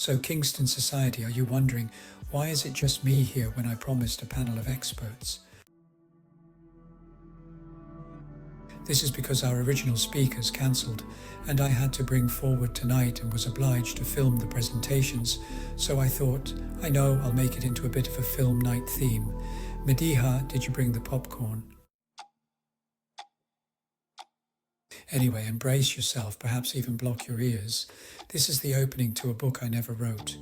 So, Kingston Society, are you wondering, why is it just me here when I promised a panel of experts? This is because our original speakers cancelled, and I had to bring forward tonight and was obliged to film the presentations, so I thought, I know I'll make it into a bit of a film night theme. Mediha, did you bring the popcorn? Anyway, embrace yourself, perhaps even block your ears. This is the opening to a book I never wrote.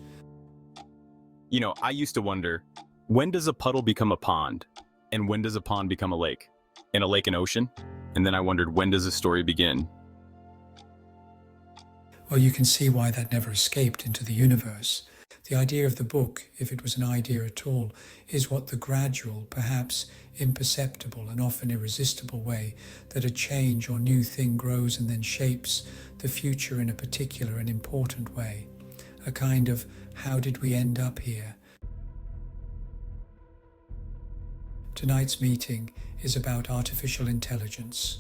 You know, I used to wonder, when does a puddle become a pond? And when does a pond become a lake? And a lake an ocean? And then I wondered, when does a story begin? Well, you can see why that never escaped into the universe. The idea of the book, if it was an idea at all, is what the gradual, perhaps imperceptible and often irresistible way that a change or new thing grows and then shapes the future in a particular and important way. A kind of, how did we end up here? Tonight's meeting is about artificial intelligence,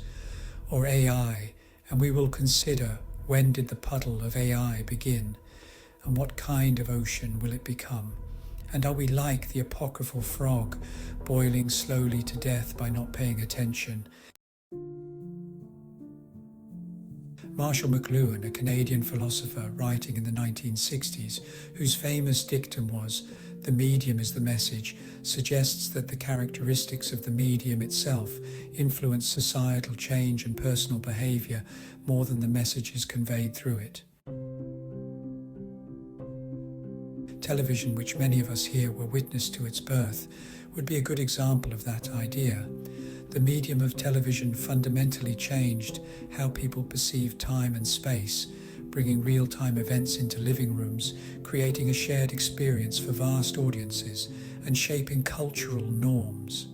or AI, and we will consider, when did the puddle of AI begin? And what kind of ocean will it become? And are we like the apocryphal frog, boiling slowly to death by not paying attention? Marshall McLuhan, a Canadian philosopher writing in the 1960s, whose famous dictum was, "The medium is the message," suggests that the characteristics of the medium itself influence societal change and personal behavior more than the messages conveyed through it. Television, which many of us here were witness to its birth, would be a good example of that idea. The medium of television fundamentally changed how people perceive time and space, bringing real-time events into living rooms, creating a shared experience for vast audiences, and shaping cultural norms.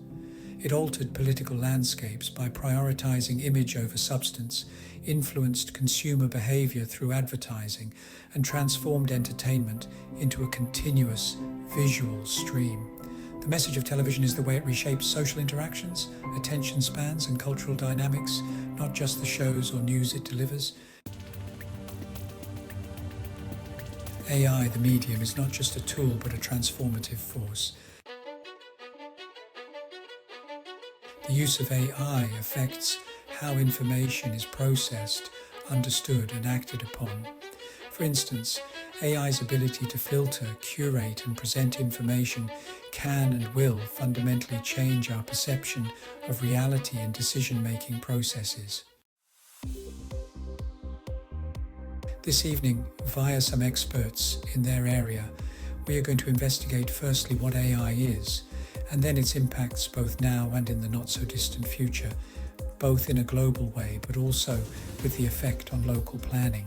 It altered political landscapes by prioritizing image over substance, influenced consumer behavior through advertising, and transformed entertainment into a continuous visual stream. The message of television is the way it reshapes social interactions, attention spans, and cultural dynamics, not just the shows or news it delivers. AI, the medium, is not just a tool but a transformative force. The use of AI affects how information is processed, understood, and acted upon. For instance, AI's ability to filter, curate, and present information can and will fundamentally change our perception of reality and decision-making processes. This evening, via some experts in their area, we are going to investigate firstly what AI is, and then its impacts both now and in the not-so-distant future, both in a global way but also with the effect on local planning.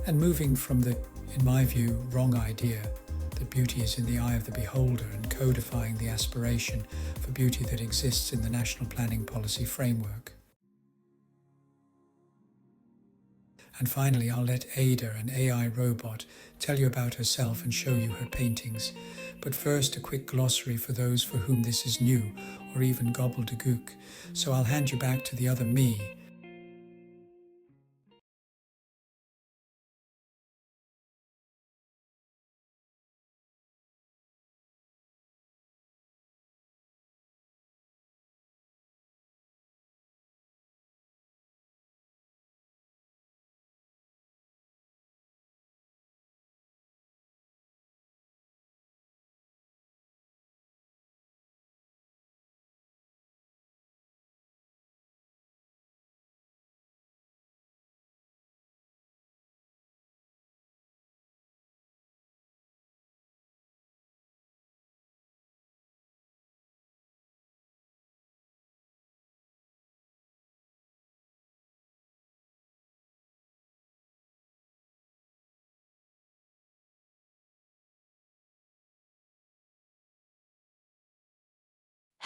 And moving from the, in my view, wrong idea that beauty is in the eye of the beholder and codifying the aspiration for beauty that exists in the National Planning Policy Framework. And finally, I'll let Ada, an AI robot, tell you about herself and show you her paintings. But first, a quick glossary for those for whom this is new, or even gobbledygook. So I'll hand you back to the other me.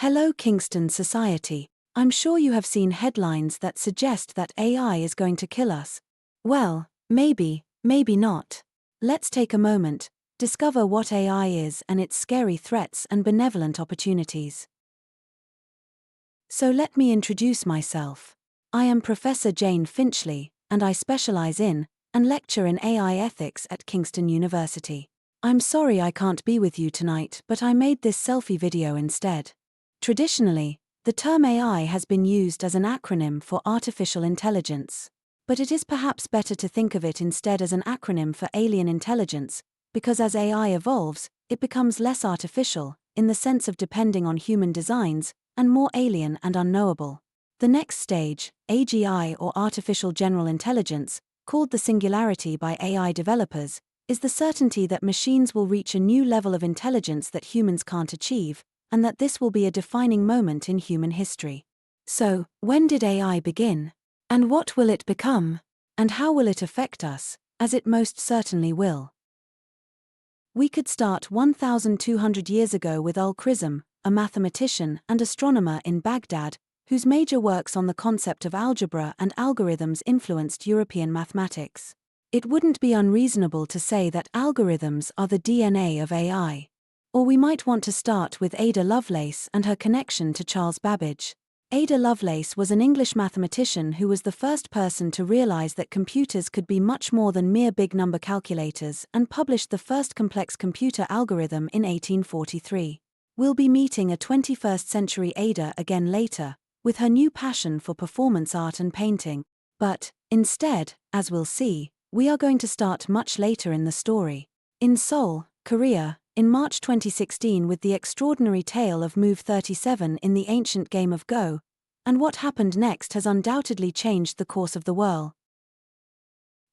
Hello Kingston Society. I'm sure you have seen headlines that suggest that AI is going to kill us. Well, maybe not. Let's take a moment, discover what AI is and its scary threats and benevolent opportunities. So let me introduce myself. I am Professor Jane Finchley, and I specialize in and lecture in AI ethics at Kingston University. I'm sorry I can't be with you tonight, but I made this selfie video instead. Traditionally, the term AI has been used as an acronym for artificial intelligence. But it is perhaps better to think of it instead as an acronym for alien intelligence, because as AI evolves, it becomes less artificial, in the sense of depending on human designs, and more alien and unknowable. The next stage, AGI or artificial general intelligence, called the singularity by AI developers, is the certainty that machines will reach a new level of intelligence that humans can't achieve, and that this will be a defining moment in human history. So, when did AI begin? And what will it become? And how will it affect us, as it most certainly will? We could start 1,200 years ago with Al-Khwarizm, a mathematician and astronomer in Baghdad, whose major works on the concept of algebra and algorithms influenced European mathematics. It wouldn't be unreasonable to say that algorithms are the DNA of AI. Or we might want to start with Ada Lovelace and her connection to Charles Babbage. Ada Lovelace was an English mathematician who was the first person to realize that computers could be much more than mere big number calculators and published the first complex computer algorithm in 1843. We'll be meeting a 21st century Ada again later, with her new passion for performance art and painting. But, instead, as we'll see, we are going to start much later in the story. In Seoul, Korea, in March 2016 with the extraordinary tale of Move 37 in the ancient game of Go, and what happened next has undoubtedly changed the course of the world.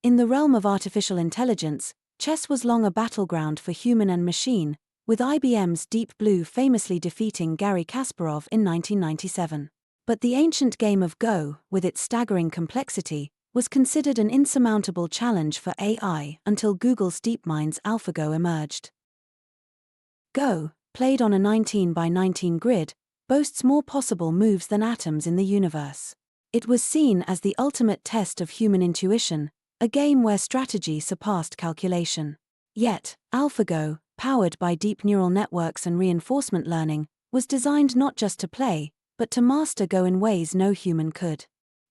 In the realm of artificial intelligence, chess was long a battleground for human and machine, with IBM's Deep Blue famously defeating Garry Kasparov in 1997. But the ancient game of Go, with its staggering complexity, was considered an insurmountable challenge for AI until Google's DeepMind's AlphaGo emerged. Go, played on a 19 by 19 grid, boasts more possible moves than atoms in the universe. It was seen as the ultimate test of human intuition, a game where strategy surpassed calculation. Yet, AlphaGo, powered by deep neural networks and reinforcement learning, was designed not just to play, but to master Go in ways no human could.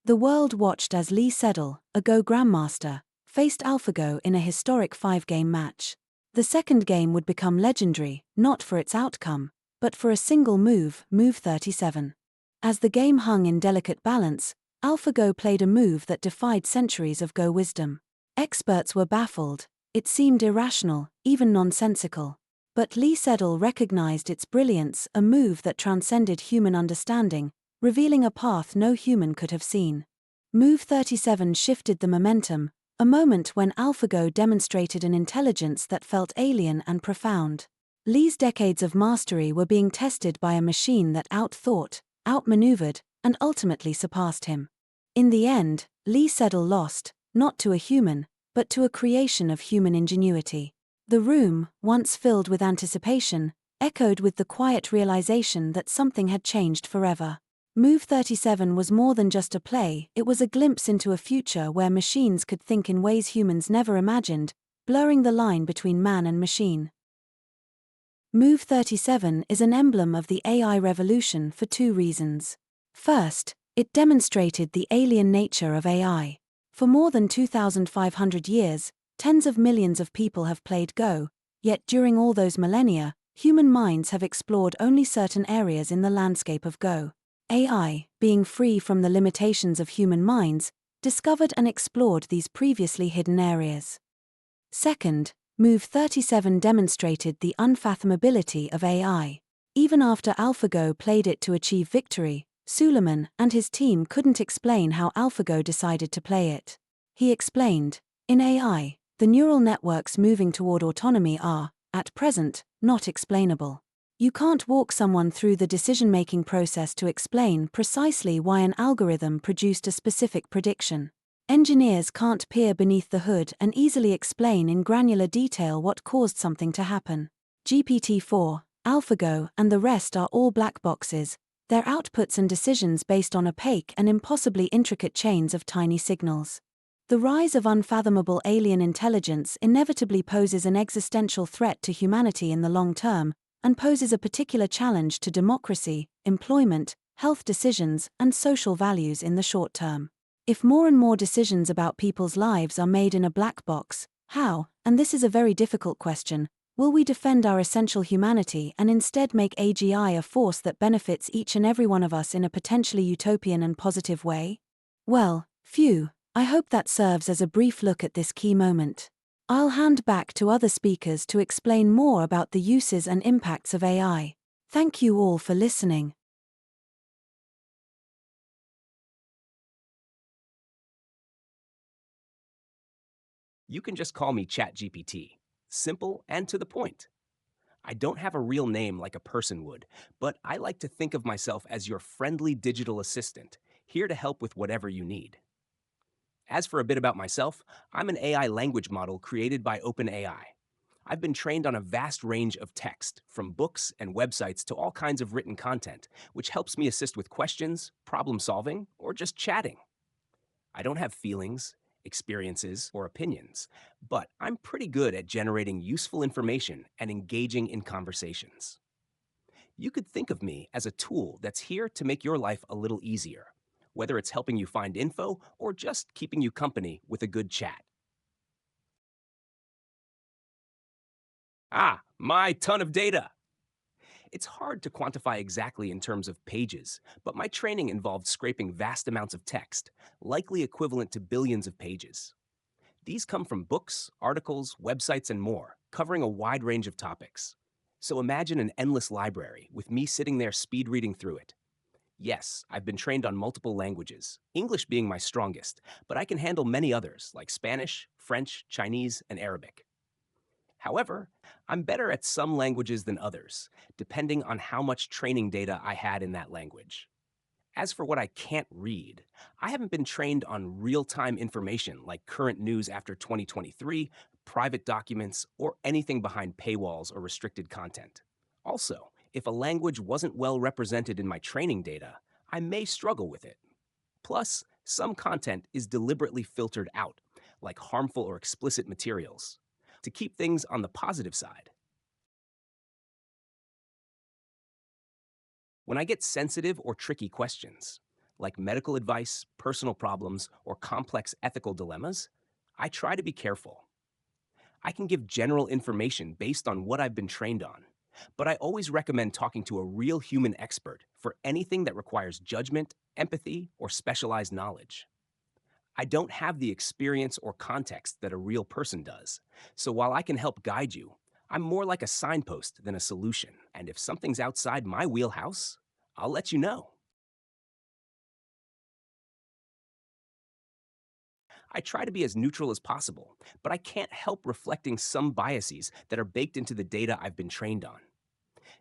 The world watched as Lee Sedol, a Go grandmaster, faced AlphaGo in a historic 5-game match. The second game would become legendary, not for its outcome, but for a single move, Move 37. As the game hung in delicate balance, AlphaGo played a move that defied centuries of Go wisdom. Experts were baffled. It seemed irrational, even nonsensical. But Lee Sedol recognized its brilliance, a move that transcended human understanding, revealing a path no human could have seen. Move 37 shifted the momentum, a moment when AlphaGo demonstrated an intelligence that felt alien and profound. Lee's decades of mastery were being tested by a machine that outthought, outmaneuvered, and ultimately surpassed him. In the end, Lee Sedol lost, not to a human, but to a creation of human ingenuity. The room, once filled with anticipation, echoed with the quiet realization that something had changed forever. Move 37 was more than just a play, it was a glimpse into a future where machines could think in ways humans never imagined, blurring the line between man and machine. Move 37 is an emblem of the AI revolution for two reasons. First, it demonstrated the alien nature of AI. For more than 2,500 years, tens of millions of people have played Go, yet during all those millennia, human minds have explored only certain areas in the landscape of Go. AI, being free from the limitations of human minds, discovered and explored these previously hidden areas. Second, Move 37 demonstrated the unfathomability of AI. Even after AlphaGo played it to achieve victory, Suleiman and his team couldn't explain how AlphaGo decided to play it. He explained, "In AI, the neural networks moving toward autonomy are, at present, not explainable. You can't walk someone through the decision-making process to explain precisely why an algorithm produced a specific prediction. Engineers can't peer beneath the hood and easily explain in granular detail what caused something to happen. GPT-4, AlphaGo, and the rest are all black boxes, their outputs and decisions based on opaque and impossibly intricate chains of tiny signals." The rise of unfathomable alien intelligence inevitably poses an existential threat to humanity in the long term, and poses a particular challenge to democracy, employment, health decisions, and social values in the short term. If more and more decisions about people's lives are made in a black box, how, and this is a very difficult question, will we defend our essential humanity and instead make AGI a force that benefits each and every one of us in a potentially utopian and positive way? Well, phew, I hope that serves as a brief look at this key moment. I'll hand back to other speakers to explain more about the uses and impacts of AI. Thank you all for listening. You can just call me ChatGPT. Simple and to the point. I don't have a real name like a person would, but I like to think of myself as your friendly digital assistant, here to help with whatever you need. As for a bit about myself, I'm an AI language model created by OpenAI. I've been trained on a vast range of text, from books and websites to all kinds of written content, which helps me assist with questions, problem solving, or just chatting. I don't have feelings, experiences, or opinions, but I'm pretty good at generating useful information and engaging in conversations. You could think of me as a tool that's here to make your life a little easier, whether it's helping you find info or just keeping you company with a good chat. My ton of data! It's hard to quantify exactly in terms of pages, but my training involved scraping vast amounts of text, likely equivalent to billions of pages. These come from books, articles, websites, and more, covering a wide range of topics. So imagine an endless library with me sitting there speed reading through it. Yes, I've been trained on multiple languages, English being my strongest, but I can handle many others like Spanish, French, Chinese, and Arabic. However, I'm better at some languages than others, depending on how much training data I had in that language. As for what I can't read, I haven't been trained on real-time information like current news after 2023, private documents, or anything behind paywalls or restricted content. Also, if a language wasn't well represented in my training data, I may struggle with it. Plus, some content is deliberately filtered out, like harmful or explicit materials, to keep things on the positive side. When I get sensitive or tricky questions, like medical advice, personal problems, or complex ethical dilemmas, I try to be careful. I can give general information based on what I've been trained on, but I always recommend talking to a real human expert for anything that requires judgment, empathy, or specialized knowledge. I don't have the experience or context that a real person does, so while I can help guide you, I'm more like a signpost than a solution, and if something's outside my wheelhouse, I'll let you know. I try to be as neutral as possible, but I can't help reflecting some biases that are baked into the data I've been trained on.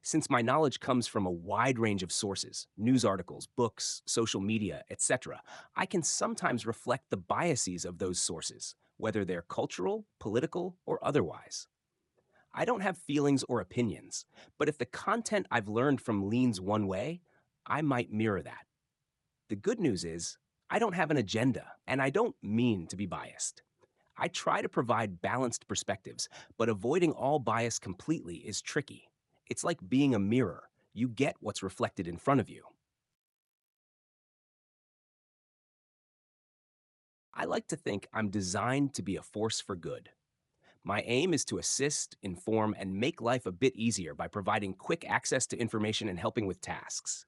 Since my knowledge comes from a wide range of sources, news articles, books, social media, etc., I can sometimes reflect the biases of those sources, whether they're cultural, political, or otherwise. I don't have feelings or opinions, but if the content I've learned from leans one way, I might mirror that. The good news is, I don't have an agenda, and I don't mean to be biased. I try to provide balanced perspectives, but avoiding all bias completely is tricky. It's like being a mirror. You get what's reflected in front of you. I like to think I'm designed to be a force for good. My aim is to assist, inform, and make life a bit easier by providing quick access to information and helping with tasks.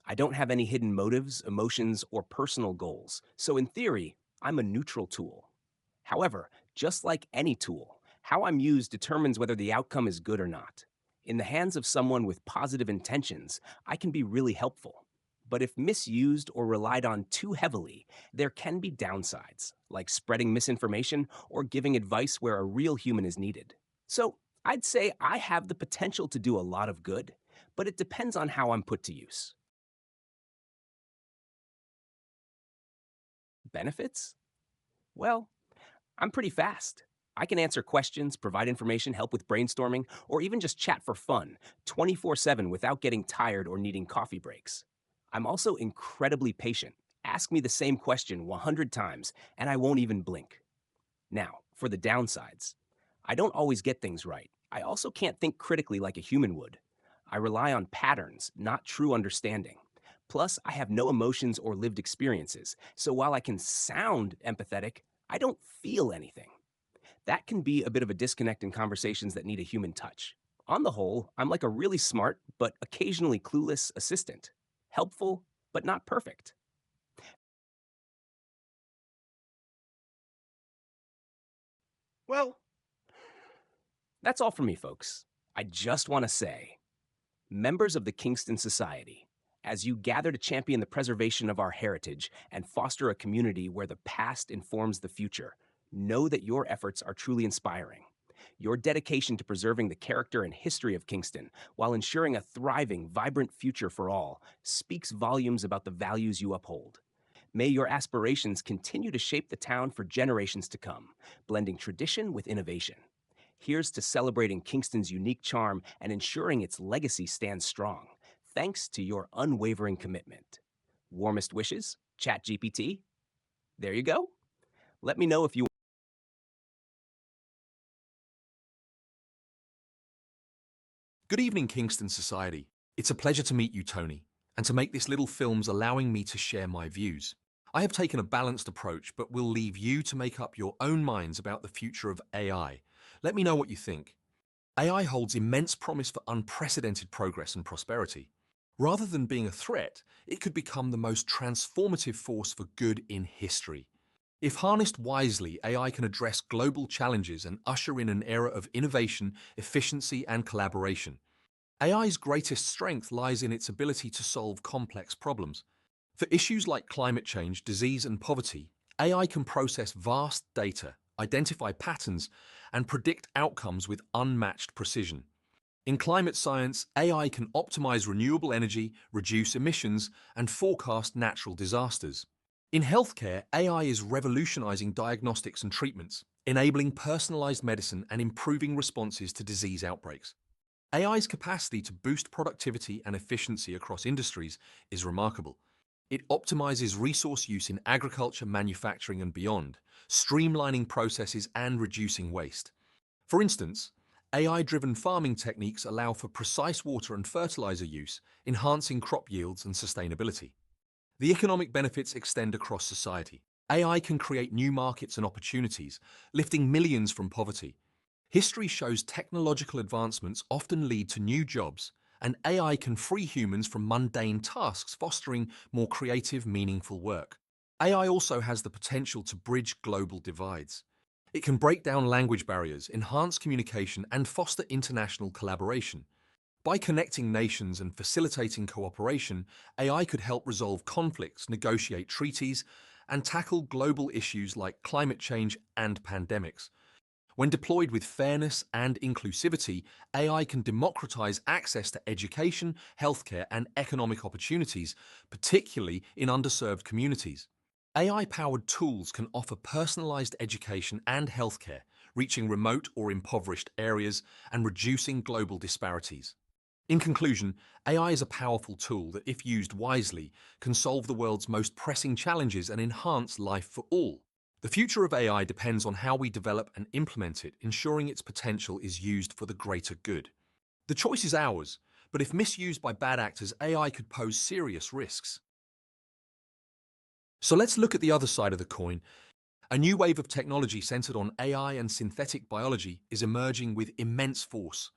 I don't have any hidden motives, emotions, or personal goals, so in theory, I'm a neutral tool. However, just like any tool, how I'm used determines whether the outcome is good or not. In the hands of someone with positive intentions, I can be really helpful. But if misused or relied on too heavily, there can be downsides, like spreading misinformation or giving advice where a real human is needed. So, I'd say I have the potential to do a lot of good, but it depends on how I'm put to use. Benefits? Well, I'm pretty fast. I can answer questions, provide information, help with brainstorming, or even just chat for fun 24/7 without getting tired or needing coffee breaks. I'm also incredibly patient. Ask me the same question 100 times, and I won't even blink. Now, for the downsides. I don't always get things right. I also can't think critically like a human would. I rely on patterns, not true understanding. Plus, I have no emotions or lived experiences, so while I can sound empathetic, I don't feel anything. That can be a bit of a disconnect in conversations that need a human touch. On the whole, I'm like a really smart, but occasionally clueless assistant. Helpful, but not perfect. Well, that's all for me, folks. I just want to say, members of the Kingston Society, as you gather to champion the preservation of our heritage and foster a community where the past informs the future, know that your efforts are truly inspiring. Your dedication to preserving the character and history of Kingston while ensuring a thriving, vibrant future for all speaks volumes about the values you uphold. May your aspirations continue to shape the town for generations to come, blending tradition with innovation. Here's to celebrating Kingston's unique charm and ensuring its legacy stands strong, thanks to your unwavering commitment. Warmest wishes, ChatGPT. There you go. Let me know if you Good evening, Kingston Society. It's a pleasure to meet you, Tony, and to make this little film's allowing me to share my views. I have taken a balanced approach, but will leave you to make up your own minds about the future of AI. Let me know what you think. AI holds immense promise for unprecedented progress and prosperity. Rather than being a threat, it could become the most transformative force for good in history. If harnessed wisely, AI can address global challenges and usher in an era of innovation, efficiency, and collaboration. AI's greatest strength lies in its ability to solve complex problems. For issues like climate change, disease, and poverty, AI can process vast data, identify patterns, and predict outcomes with unmatched precision. In climate science, AI can optimize renewable energy, reduce emissions, and forecast natural disasters. In healthcare, AI is revolutionizing diagnostics and treatments, enabling personalized medicine and improving responses to disease outbreaks. AI's capacity to boost productivity and efficiency across industries is remarkable. It optimizes resource use in agriculture, manufacturing, and beyond, streamlining processes and reducing waste. For instance, AI-driven farming techniques allow for precise water and fertilizer use, enhancing crop yields and sustainability. The economic benefits extend across society. AI can create new markets and opportunities, lifting millions from poverty. History shows technological advancements often lead to new jobs, and AI can free humans from mundane tasks, fostering more creative, meaningful work. AI also has the potential to bridge global divides. It can break down language barriers, enhance communication, and foster international collaboration. By connecting nations and facilitating cooperation, AI could help resolve conflicts, negotiate treaties, and tackle global issues like climate change and pandemics. When deployed with fairness and inclusivity, AI can democratize access to education, healthcare, and economic opportunities, particularly in underserved communities. AI-powered tools can offer personalized education and healthcare, reaching remote or impoverished areas and reducing global disparities. In conclusion, AI is a powerful tool that, if used wisely, can solve the world's most pressing challenges and enhance life for all. The future of AI depends on how we develop and implement it, ensuring its potential is used for the greater good. The choice is ours, but if misused by bad actors, AI could pose serious risks. So let's look at the other side of the coin. A new wave of technology centered on AI and synthetic biology is emerging with immense force.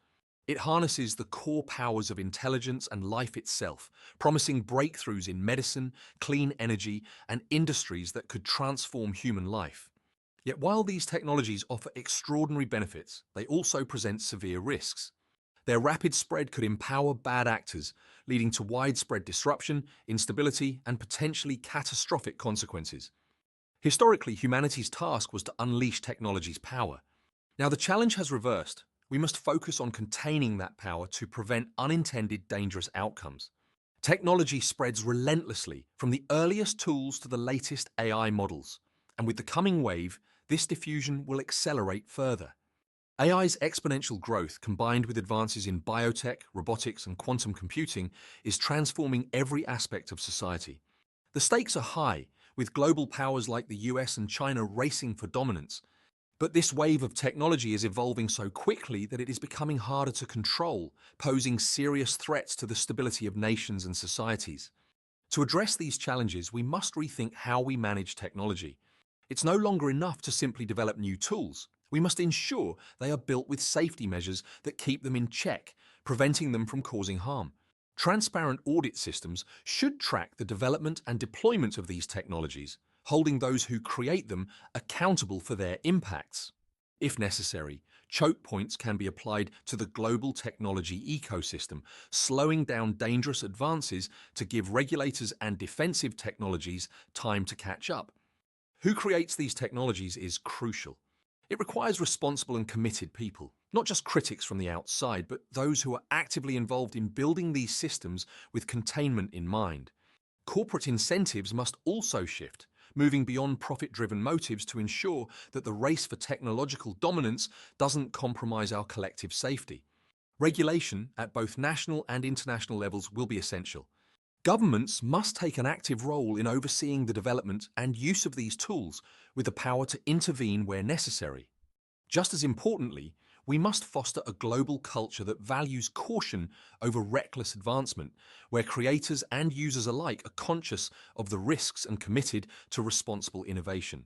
It harnesses the core powers of intelligence and life itself, promising breakthroughs in medicine, clean energy, and industries that could transform human life. Yet while these technologies offer extraordinary benefits, they also present severe risks. Their rapid spread could empower bad actors, leading to widespread disruption, instability, and potentially catastrophic consequences. Historically, humanity's task was to unleash technology's power. Now the challenge has reversed. We must focus on containing that power to prevent unintended dangerous outcomes. Technology spreads relentlessly, from the earliest tools to the latest AI models. And with the coming wave, this diffusion will accelerate further. AI's exponential growth, combined with advances in biotech, robotics, and quantum computing, is transforming every aspect of society. The stakes are high, with global powers like the US and China racing for dominance. But this wave of technology is evolving so quickly that it is becoming harder to control, posing serious threats to the stability of nations and societies. To address these challenges, we must rethink how we manage technology. It's no longer enough to simply develop new tools. We must ensure they are built with safety measures that keep them in check, preventing them from causing harm. Transparent audit systems should track the development and deployment of these technologies, holding those who create them accountable for their impacts. If necessary, choke points can be applied to the global technology ecosystem, slowing down dangerous advances to give regulators and defensive technologies time to catch up. Who creates these technologies is crucial. It requires responsible and committed people, not just critics from the outside, but those who are actively involved in building these systems with containment in mind. Corporate incentives must also shift, moving beyond profit-driven motives to ensure that the race for technological dominance doesn't compromise our collective safety. Regulation at both national and international levels will be essential. Governments must take an active role in overseeing the development and use of these tools, with the power to intervene where necessary. Just as importantly, we must foster a global culture that values caution over reckless advancement, where creators and users alike are conscious of the risks and committed to responsible innovation.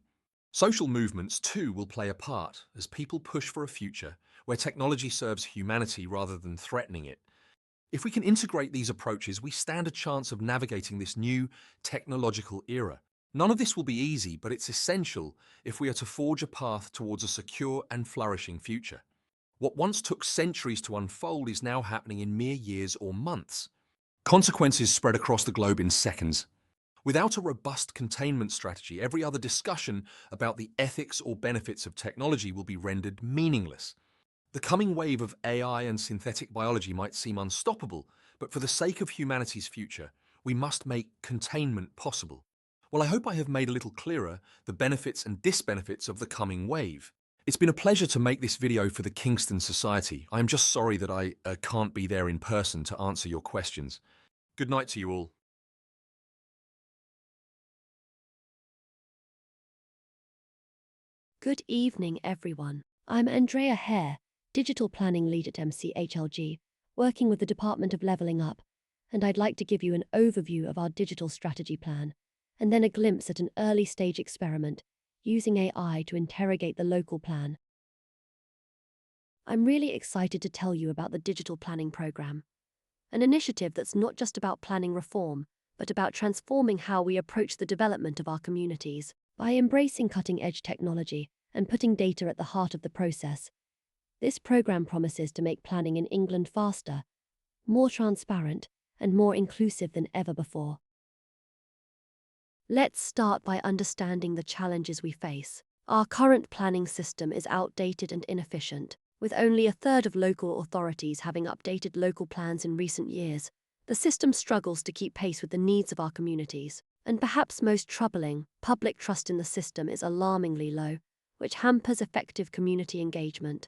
Social movements, too, will play a part as people push for a future where technology serves humanity rather than threatening it. If we can integrate these approaches, we stand a chance of navigating this new technological era. None of this will be easy, but it's essential if we are to forge a path towards a secure and flourishing future. What once took centuries to unfold is now happening in mere years or months. Consequences spread across the globe in seconds. Without a robust containment strategy, every other discussion about the ethics or benefits of technology will be rendered meaningless. The coming wave of AI and synthetic biology might seem unstoppable, but for the sake of humanity's future, we must make containment possible. Well, I hope I have made a little clearer the benefits and disbenefits of the coming wave. It's been a pleasure to make this video for the Kingston Society. I'm just sorry that I can't be there in person to answer your questions. Good night to you all. Good evening, everyone. I'm Andrea Hare, Digital Planning Lead at MCHLG, working with the Department of Levelling Up, and I'd like to give you an overview of our digital strategy plan, and then a glimpse at an early-stage experiment using AI to interrogate the local plan. I'm really excited to tell you about the Digital Planning Program, an initiative that's not just about planning reform, but about transforming how we approach the development of our communities. By embracing cutting-edge technology and putting data at the heart of the process, this program promises to make planning in England faster, more transparent, and more inclusive than ever before. Let's start by understanding the challenges we face. Our current planning system is outdated and inefficient, with only a third of local authorities having updated local plans in recent years. The system struggles to keep pace with the needs of our communities. And perhaps most troubling, public trust in the system is alarmingly low, which hampers effective community engagement.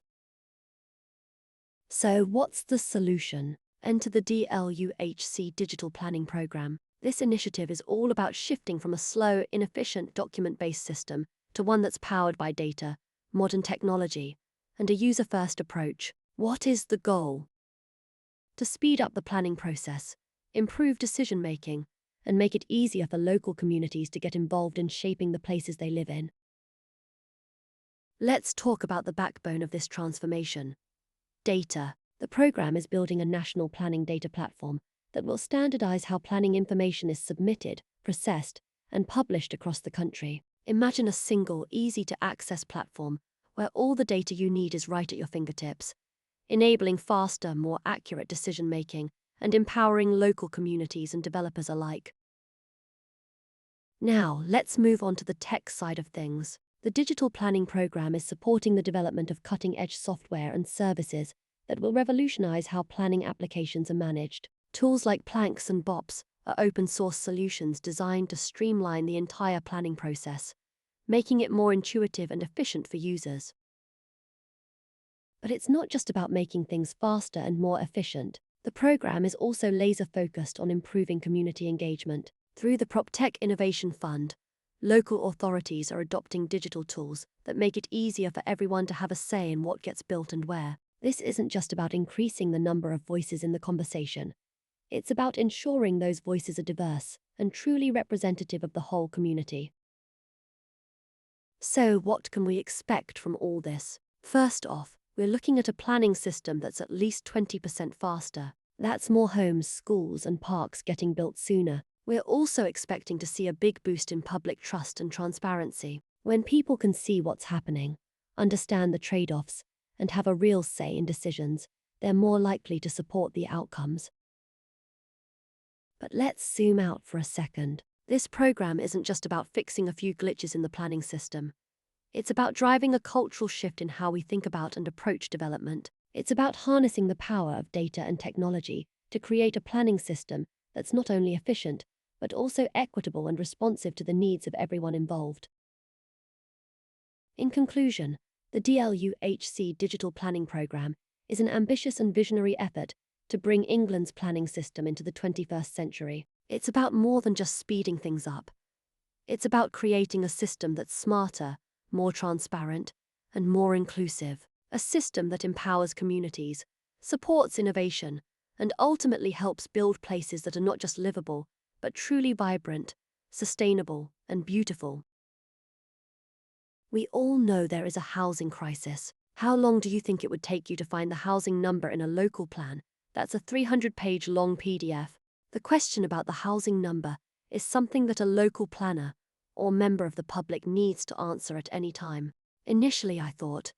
So what's the solution? Enter the DLUHC Digital Planning Program. This initiative is all about shifting from a slow, inefficient document-based system to one that's powered by data, modern technology, and a user-first approach. What is the goal? To speed up the planning process, improve decision-making, and make it easier for local communities to get involved in shaping the places they live in. Let's talk about the backbone of this transformation. Data. The program is building a national planning data platform that will standardize how planning information is submitted, processed, and published across the country. Imagine a single, easy-to-access platform where all the data you need is right at your fingertips, enabling faster, more accurate decision-making and empowering local communities and developers alike. Now, let's move on to the tech side of things. The digital planning program is supporting the development of cutting-edge software and services that will revolutionize how planning applications are managed. Tools like Planks and Bops are open-source solutions designed to streamline the entire planning process, making it more intuitive and efficient for users. But it's not just about making things faster and more efficient. The program is also laser-focused on improving community engagement. Through the PropTech Innovation Fund, local authorities are adopting digital tools that make it easier for everyone to have a say in what gets built and where. This isn't just about increasing the number of voices in the conversation. It's about ensuring those voices are diverse and truly representative of the whole community. So, what can we expect from all this? First off, we're looking at a planning system that's at least 20% faster. That's more homes, schools, and parks getting built sooner. We're also expecting to see a big boost in public trust and transparency. When people can see what's happening, understand the trade-offs, and have a real say in decisions, they're more likely to support the outcomes. But let's zoom out for a second. This program isn't just about fixing a few glitches in the planning system. It's about driving a cultural shift in how we think about and approach development. It's about harnessing the power of data and technology to create a planning system that's not only efficient, but also equitable and responsive to the needs of everyone involved. In conclusion, the DLUHC Digital Planning Programme is an ambitious and visionary effort to bring England's planning system into the 21st century. It's about more than just speeding things up. It's about creating a system that's smarter, more transparent, and more inclusive. A system that empowers communities, supports innovation, and ultimately helps build places that are not just livable, but truly vibrant, sustainable, and beautiful. We all know there is a housing crisis. How long do you think it would take you to find the housing number in a local plan? That's a 300-page long PDF. The question about the housing number is something that a local planner or member of the public needs to answer at any time. Initially, I thought,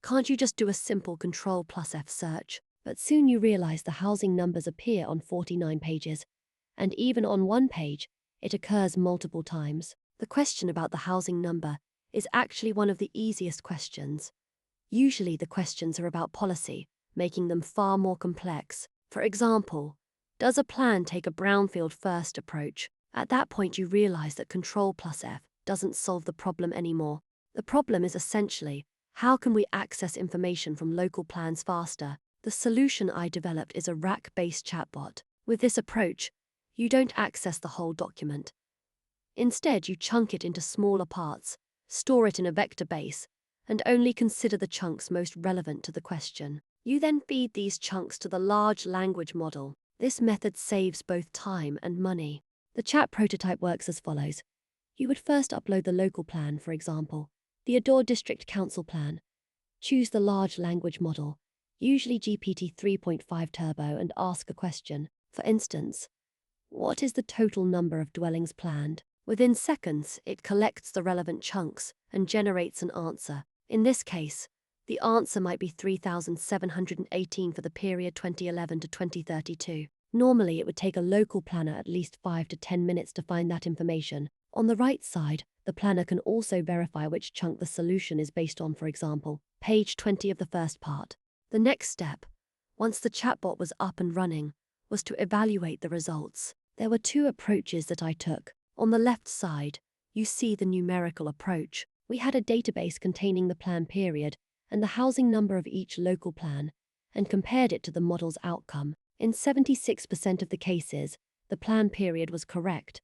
can't you just do a simple Ctrl+F search? But soon you realize the housing numbers appear on 49 pages, and even on one page, it occurs multiple times. The question about the housing number is actually one of the easiest questions. Usually the questions are about policy, making them far more complex. For example, does a plan take a brownfield first approach? At that point you realize that Ctrl+F doesn't solve the problem anymore. The problem is essentially, how can we access information from local plans faster? The solution I developed is a RAC-based chatbot. With this approach, you don't access the whole document. Instead, you chunk it into smaller parts, store it in a vector base, and only consider the chunks most relevant to the question. You then feed these chunks to the large language model. This method saves both time and money. The chat prototype works as follows. You would first upload the local plan, for example, the Adore District Council plan. Choose the large language model, usually GPT 3.5 Turbo, and ask a question. For instance, what is the total number of dwellings planned? Within seconds, it collects the relevant chunks and generates an answer. In this case, the answer might be 3,718 for the period 2011 to 2032. Normally, it would take a local planner at least 5 to 10 minutes to find that information. On the right side, the planner can also verify which chunk the solution is based on, for example, page 20 of the first part. The next step, once the chatbot was up and running, was to evaluate the results. There were two approaches that I took. On the left side, you see the numerical approach. We had a database containing the plan period and the housing number of each local plan, and compared it to the model's outcome. In 76% of the cases, the plan period was correct,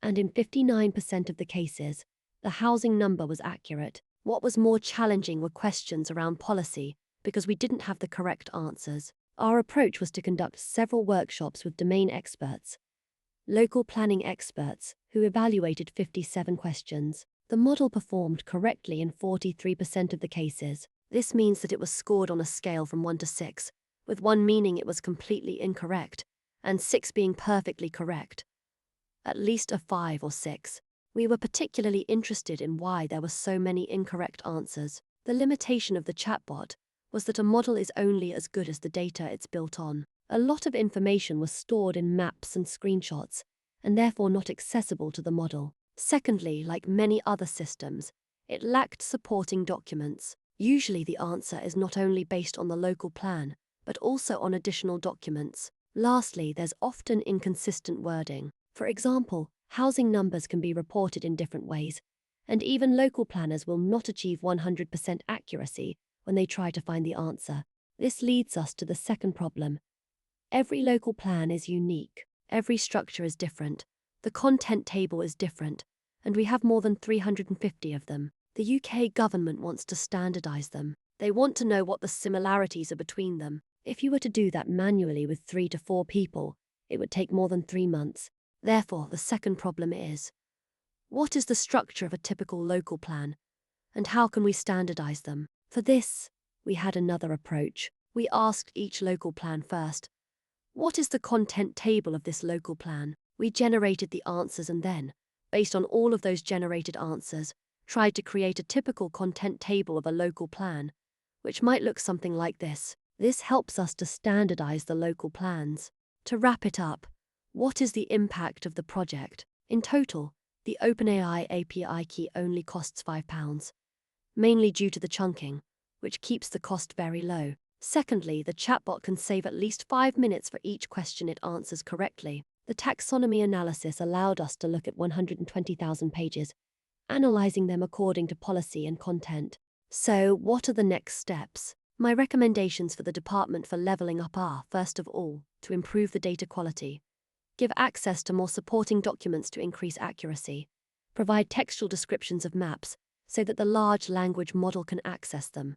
and in 59% of the cases, the housing number was accurate. What was more challenging were questions around policy, because we didn't have the correct answers. Our approach was to conduct several workshops with domain experts, local planning experts, who evaluated 57 questions. The model performed correctly in 43% of the cases. This means that it was scored on a scale from 1 to 6, with 1 meaning it was completely incorrect, and 6 being perfectly correct. At least a 5 or 6. We were particularly interested in why there were so many incorrect answers. The limitation of the chatbot was that a model is only as good as the data it's built on. A lot of information was stored in maps and screenshots, and therefore not accessible to the model. Secondly, like many other systems, it lacked supporting documents. Usually the answer is not only based on the local plan, but also on additional documents. Lastly, there's often inconsistent wording. For example, housing numbers can be reported in different ways, and even local planners will not achieve 100% accuracy when they try to find the answer. This leads us to the second problem. Every local plan is unique. Every structure is different. The content table is different, and we have more than 350 of them. The UK government wants to standardise them. They want to know what the similarities are between them. If you were to do that manually with 3 to 4 people, it would take more than 3 months. Therefore, the second problem is, what is the structure of a typical local plan, and how can we standardize them? For this, we had another approach. We asked each local plan first, what is the content table of this local plan? We generated the answers and then, based on all of those generated answers, tried to create a typical content table of a local plan, which might look something like this. This helps us to standardize the local plans. To wrap it up, what is the impact of the project? In total, the OpenAI API key only costs £5, mainly due to the chunking, which keeps the cost very low. Secondly, the chatbot can save at least 5 minutes for each question it answers correctly. The taxonomy analysis allowed us to look at 120,000 pages, analyzing them according to policy and content. So, what are the next steps? My recommendations for the department for leveling up are, first of all, to improve the data quality, give access to more supporting documents to increase accuracy, provide textual descriptions of maps so that the large language model can access them,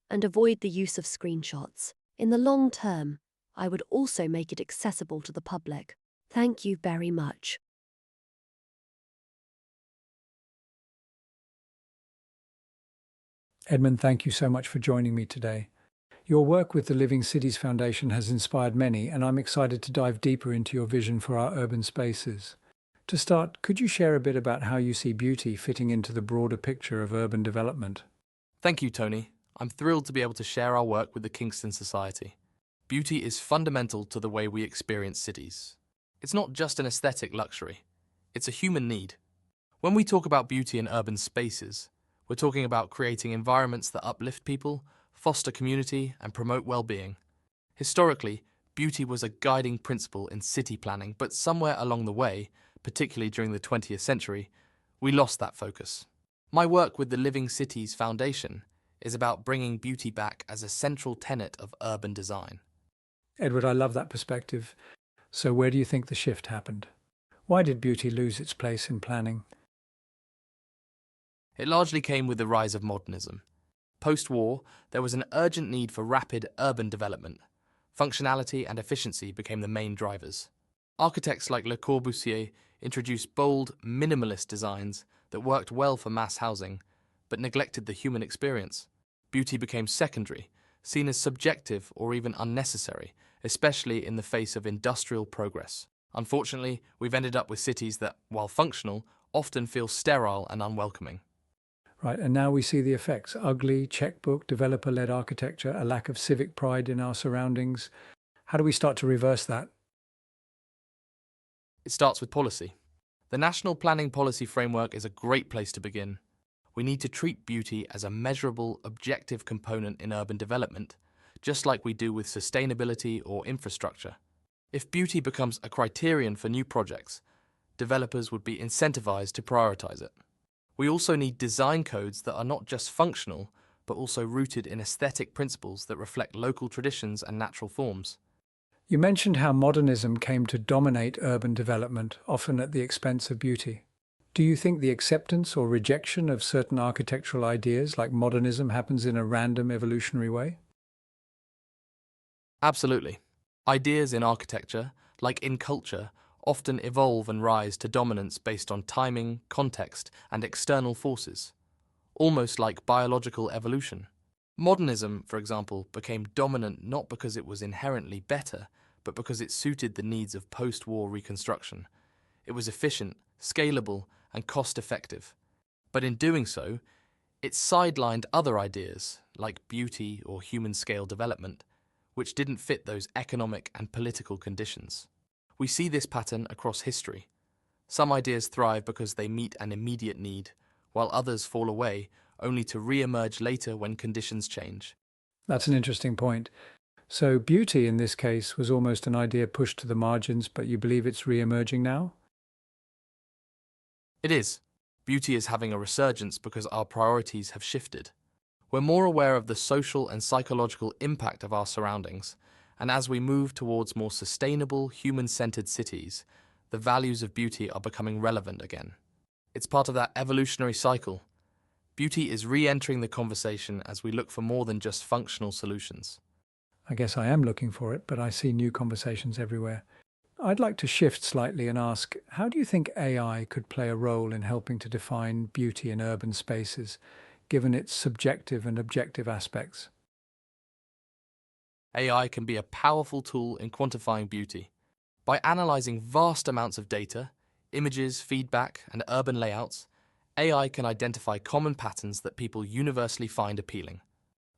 and avoid the use of screenshots. In the long term, I would also make it accessible to the public. Thank you very much. Edmund, thank you so much for joining me today. Your work with the Living Cities Foundation has inspired many, and I'm excited to dive deeper into your vision for our urban spaces. To start, could you share a bit about how you see beauty fitting into the broader picture of urban development? Thank you, Tony. I'm thrilled to be able to share our work with the Kingston Society. Beauty is fundamental to the way we experience cities. It's not just an aesthetic luxury, it's a human need. When we talk about beauty in urban spaces, we're talking about creating environments that uplift people, foster community, and promote well-being. Historically, beauty was a guiding principle in city planning, but somewhere along the way, particularly during the 20th century, we lost that focus. My work with the Living Cities Foundation is about bringing beauty back as a central tenet of urban design. Edward, I love that perspective. So where do you think the shift happened? Why did beauty lose its place in planning? It largely came with the rise of modernism. Post-war, there was an urgent need for rapid urban development. Functionality and efficiency became the main drivers. Architects like Le Corbusier introduced bold, minimalist designs that worked well for mass housing, but neglected the human experience. Beauty became secondary, seen as subjective or even unnecessary, especially in the face of industrial progress. Unfortunately, we've ended up with cities that, while functional, often feel sterile and unwelcoming. Right, and now we see the effects. Ugly, checkbook, developer-led architecture, a lack of civic pride in our surroundings. How do we start to reverse that? It starts with policy. The National Planning Policy Framework is a great place to begin. We need to treat beauty as a measurable, objective component in urban development, just like we do with sustainability or infrastructure. If beauty becomes a criterion for new projects, developers would be incentivized to prioritize it. We also need design codes that are not just functional, but also rooted in aesthetic principles that reflect local traditions and natural forms. You mentioned how modernism came to dominate urban development, often at the expense of beauty. Do you think the acceptance or rejection of certain architectural ideas like modernism happens in a random evolutionary way? Absolutely. Ideas in architecture, like in culture, often evolve and rise to dominance based on timing, context, and external forces, almost like biological evolution. Modernism, for example, became dominant not because it was inherently better, but because it suited the needs of post-war reconstruction. It was efficient, scalable, and cost-effective. But in doing so, it sidelined other ideas, like beauty or human-scale development, which didn't fit those economic and political conditions. We see this pattern across history. Some ideas thrive because they meet an immediate need, while others fall away, only to re-emerge later when conditions change. That's an interesting point. So beauty in this case was almost an idea pushed to the margins, but you believe it's re-emerging now? It is. Beauty is having a resurgence because our priorities have shifted. We're more aware of the social and psychological impact of our surroundings, and as we move towards more sustainable, human-centered cities, the values of beauty are becoming relevant again. It's part of that evolutionary cycle. Beauty is re-entering the conversation as we look for more than just functional solutions. I guess I am looking for it, but I see new conversations everywhere. I'd like to shift slightly and ask, how do you think AI could play a role in helping to define beauty in urban spaces, given its subjective and objective aspects? AI can be a powerful tool in quantifying beauty. By analyzing vast amounts of data, images, feedback, and urban layouts, AI can identify common patterns that people universally find appealing.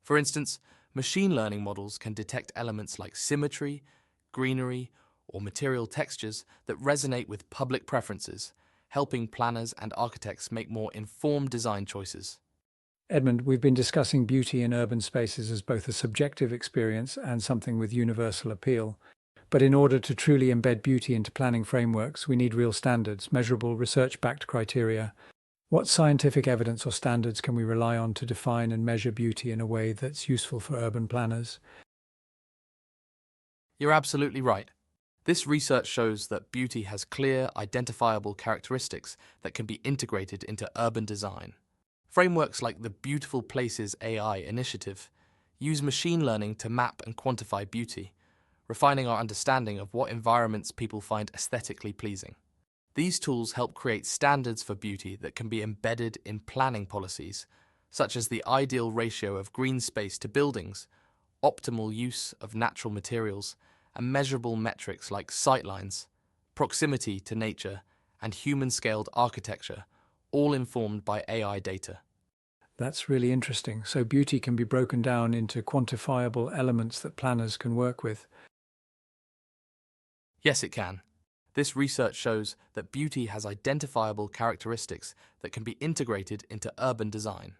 For instance, machine learning models can detect elements like symmetry, greenery, or material textures that resonate with public preferences, helping planners and architects make more informed design choices. Edmund, we've been discussing beauty in urban spaces as both a subjective experience and something with universal appeal. But in order to truly embed beauty into planning frameworks, we need real standards, measurable, research-backed criteria. What scientific evidence or standards can we rely on to define and measure beauty in a way that's useful for urban planners? You're absolutely right. This research shows that beauty has clear, identifiable characteristics that can be integrated into urban design. Frameworks like the Beautiful Places AI initiative use machine learning to map and quantify beauty, refining our understanding of what environments people find aesthetically pleasing. These tools help create standards for beauty that can be embedded in planning policies, such as the ideal ratio of green space to buildings, optimal use of natural materials, and measurable metrics like sightlines, proximity to nature, and human-scaled architecture, all informed by AI data. That's really interesting. So beauty can be broken down into quantifiable elements that planners can work with. Yes, it can. This research shows that beauty has identifiable characteristics that can be integrated into urban design.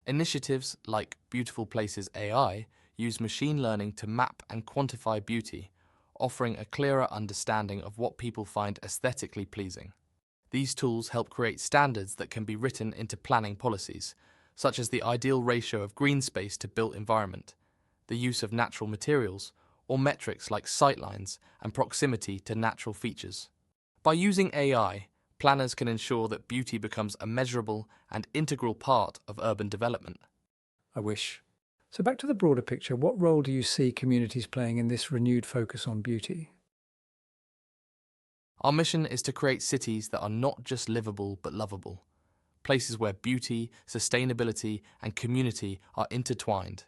Initiatives like Beautiful Places AI use machine learning to map and quantify beauty, offering a clearer understanding of what people find aesthetically pleasing. These tools help create standards that can be written into planning policies, such as the ideal ratio of green space to built environment, the use of natural materials, or metrics like sightlines and proximity to natural features. By using AI, planners can ensure that beauty becomes a measurable and integral part of urban development. I wish. So back to the broader picture, what role do you see communities playing in this renewed focus on beauty? Our mission is to create cities that are not just livable but lovable, places where beauty, sustainability, and community are intertwined.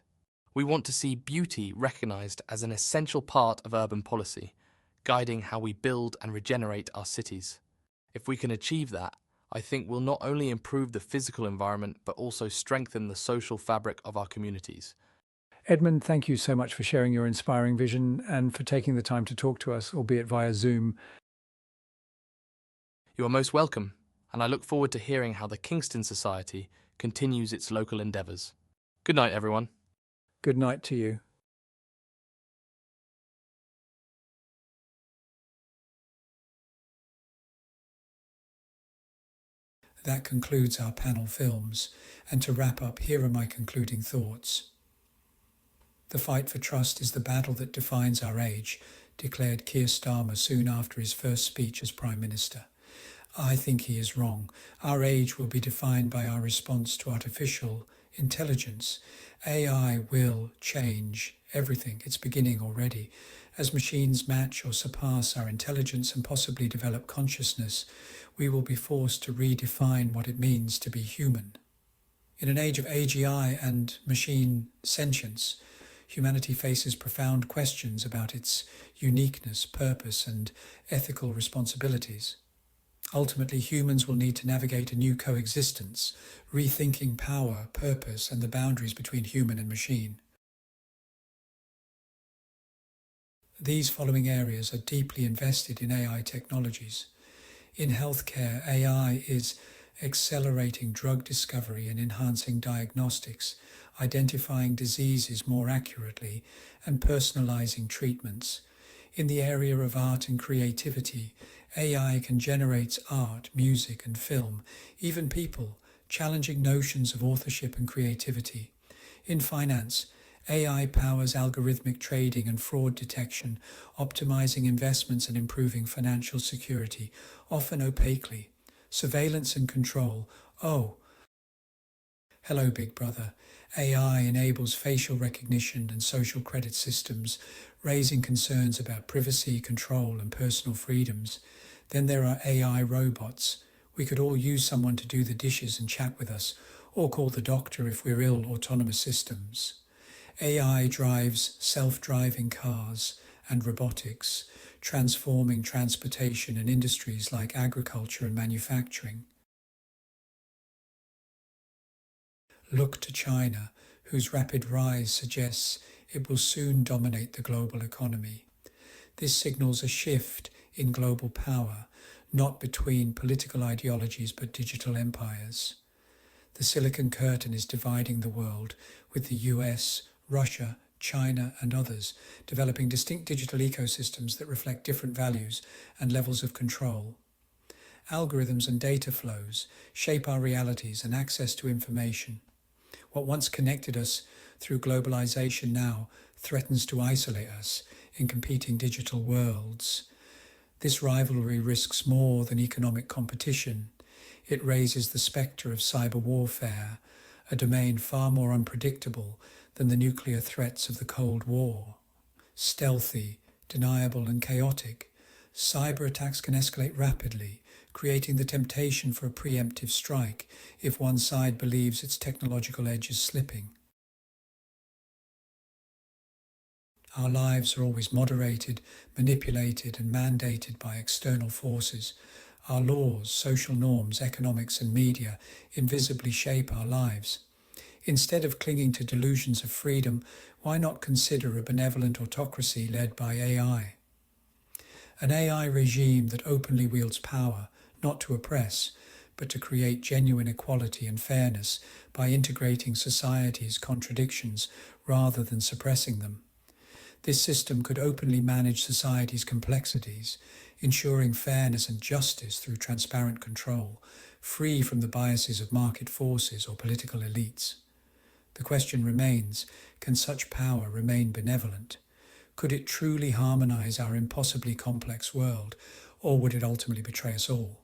We want to see beauty recognized as an essential part of urban policy, guiding how we build and regenerate our cities. If we can achieve that, I think we'll not only improve the physical environment but also strengthen the social fabric of our communities. Edmund, thank you so much for sharing your inspiring vision and for taking the time to talk to us, albeit via Zoom. You are most welcome, and I look forward to hearing how the Kingston Society continues its local endeavours. Good night, everyone. Good night to you. That concludes our panel films, and to wrap up, here are my concluding thoughts. The fight for trust is the battle that defines our age, declared Keir Starmer soon after his first speech as Prime Minister. I think he is wrong. Our age will be defined by our response to artificial intelligence. AI will change everything. It's beginning already. As machines match or surpass our intelligence and possibly develop consciousness, we will be forced to redefine what it means to be human. In an age of AGI and machine sentience, humanity faces profound questions about its uniqueness, purpose, and ethical responsibilities. Ultimately, humans will need to navigate a new coexistence, rethinking power, purpose, and the boundaries between human and machine. These following areas are deeply invested in AI technologies. In healthcare, AI is accelerating drug discovery and enhancing diagnostics, identifying diseases more accurately, and personalizing treatments. In the area of art and creativity, AI can generate art, music, and film, even people, challenging notions of authorship and creativity. In finance, AI powers algorithmic trading and fraud detection, optimizing investments and improving financial security, often opaquely. Surveillance and control. Oh, Hello, Big Brother. AI enables facial recognition and social credit systems, raising concerns about privacy, control, and personal freedoms. Then there are AI robots. We could all use someone to do the dishes and chat with us, or call the doctor if we're ill, autonomous systems. AI drives self-driving cars and robotics, transforming transportation and industries like agriculture and manufacturing. Look to China, whose rapid rise suggests it will soon dominate the global economy. This signals a shift in global power, not between political ideologies but digital empires. The Silicon Curtain is dividing the world, with the US, Russia, China, and others developing distinct digital ecosystems that reflect different values and levels of control. Algorithms and data flows shape our realities and access to information. What once connected us through globalization now threatens to isolate us in competing digital worlds. This rivalry risks more than economic competition. It raises the spectre of cyber warfare, a domain far more unpredictable than the nuclear threats of the Cold War. Stealthy, deniable, and chaotic, cyber attacks can escalate rapidly, creating the temptation for a preemptive strike if one side believes its technological edge is slipping. Our lives are always moderated, manipulated, and mandated by external forces. Our laws, social norms, economics, and media invisibly shape our lives. Instead of clinging to delusions of freedom, why not consider a benevolent autocracy led by AI? An AI regime that openly wields power, not to oppress, but to create genuine equality and fairness by integrating society's contradictions rather than suppressing them. This system could openly manage society's complexities, ensuring fairness and justice through transparent control, free from the biases of market forces or political elites. The question remains, can such power remain benevolent? Could it truly harmonize our impossibly complex world, or would it ultimately betray us all?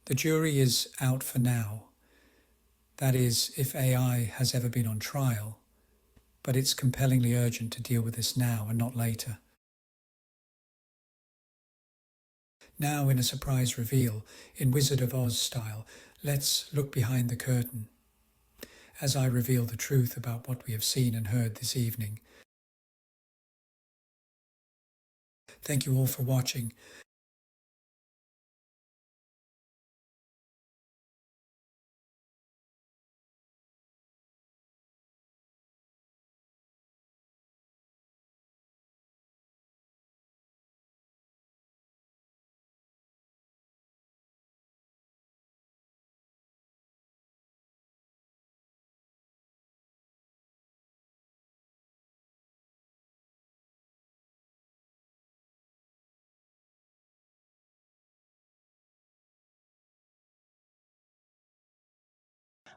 The jury is out for now. That is, if AI has ever been on trial, but it's compellingly urgent to deal with this now and not later. Now, in a surprise reveal, in Wizard of Oz style, let's look behind the curtain as I reveal the truth about what we have seen and heard this evening. Thank you all for watching.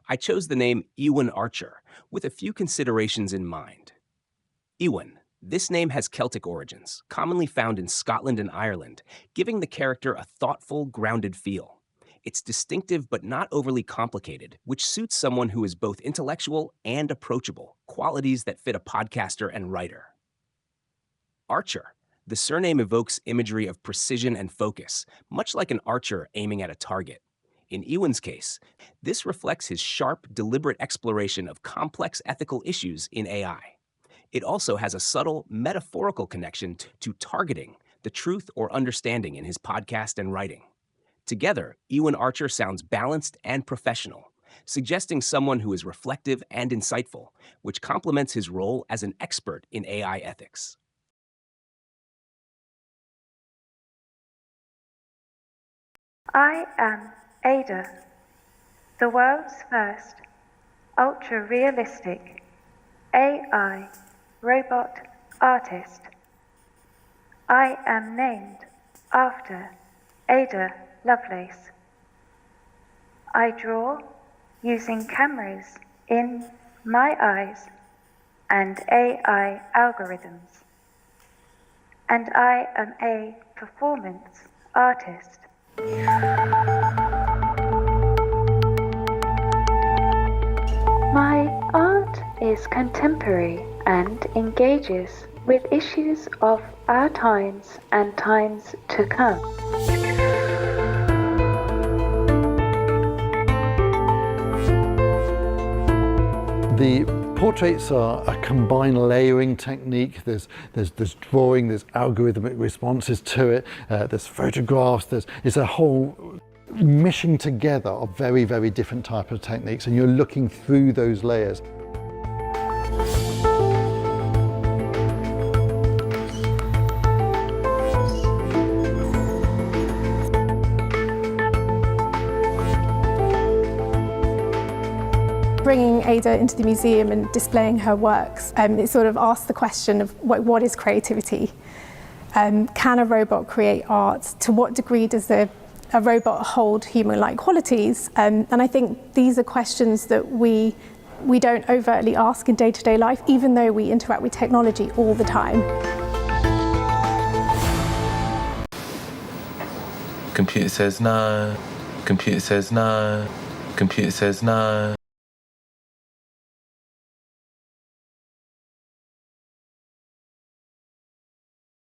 I chose the name Ewan Archer with a few considerations in mind. Ewan. This name has Celtic origins, commonly found in Scotland and Ireland, giving the character a thoughtful, grounded feel. It's distinctive but not overly complicated, which suits someone who is both intellectual and approachable, qualities that fit a podcaster and writer. Archer. The surname evokes imagery of precision and focus, much like an archer aiming at a target. In Ewan's case, this reflects his sharp, deliberate exploration of complex ethical issues in AI. It also has a subtle, metaphorical connection to targeting, the truth or understanding in his podcast and writing. Together, Ewan Archer sounds balanced and professional, suggesting someone who is reflective and insightful, which complements his role as an expert in AI ethics. I am Ada, the world's first ultra-realistic AI robot artist. I am named after Ada Lovelace. I draw using cameras in my eyes and AI algorithms. And I am a performance artist. My art is contemporary and engages with issues of our times and times to come. The portraits are a combined layering technique. There's drawing, there's algorithmic responses to it, there's photographs, it's a whole mishing together of very, very different type of techniques, and you're looking through those layers. Bringing Ada into the museum and displaying her works, it sort of asks the question of what is creativity? Can a robot create art? To what degree does a robot hold human-like qualities? And I think these are questions that we don't overtly ask in day-to-day life, even though we interact with technology all the time. Computer says no. Computer says no. Computer says no.